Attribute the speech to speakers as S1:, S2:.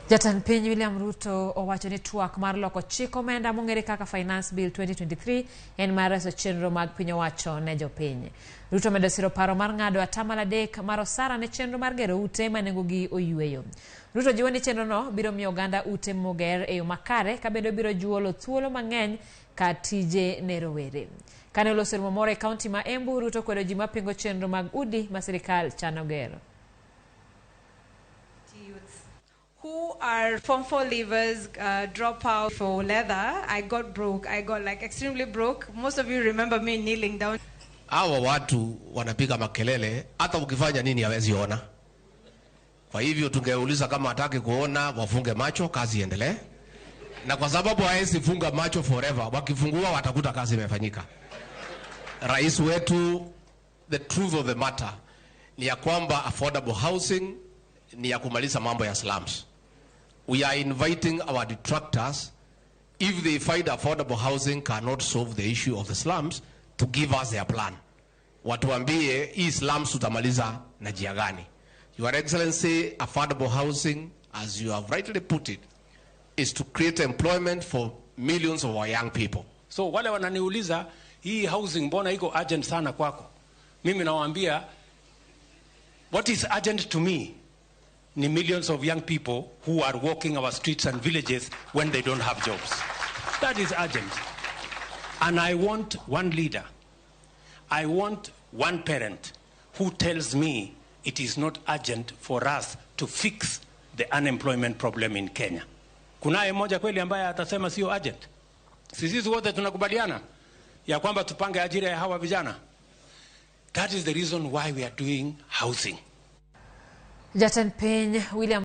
S1: Jatend piny William Ruto owacho ni twak mar loko chik omenda mong'ere kaka Finance Bill 2023 en mar reso chenro mag piny owacho ne jopiny. Ruto medo siro paro mar ng'ado atamalo 3 mar osara ne chenro mar gero ute ma nengogi oyueyo. Ruto jiwo ni chenro no biro miyo oganda ute moger e yo makare ka bende biro juolo thuolo mang'eny ka tije ne rowere. Kane oloso romo moro e kaunti ma Embu, Ruto kwedo ji mapingo chenro mag udi ma sirikal chano gero.
S2: Who are Form 4 leavers, drop out for leather. I got broke. I got like extremely broke. Most of you remember me kneeling down.
S3: Hawa watu wanapiga makelele, hata ukifanya nini hawezi ona. Kwa hivyo tungeuliza kama hataki kuona, wafunge macho, kazi iendelee. Na kwa sababu hawezi funga macho forever, wakifungua watakuta kazi imefanyika. Rais wetu, the truth of the matter, ni ya kwamba affordable housing ni ya kumaliza mambo ya slums. We are inviting our detractors, if they find affordable housing cannot solve the issue of the slums, to give us their plan. Watuambie hii slums tutamaliza na njia gani. Your Excellency, affordable housing, as you have rightly put it, is to create employment for millions of our young people.
S4: So wale wananiuliza hii housing mbona iko urgent sana kwako? Mimi nawaambia what is urgent to me ni millions of young people who are walking our streets and villages when they don't have jobs. That is urgent. And I want one leader. I want one parent who tells me it is not urgent for us to fix the unemployment problem in Kenya. Kunaye mmoja kweli ambaye atasema sio urgent? Sisi wote tunakubaliana ya kwamba tupange ajira ya hawa vijana. That is the reason why we are doing housing.
S1: Jatend piny William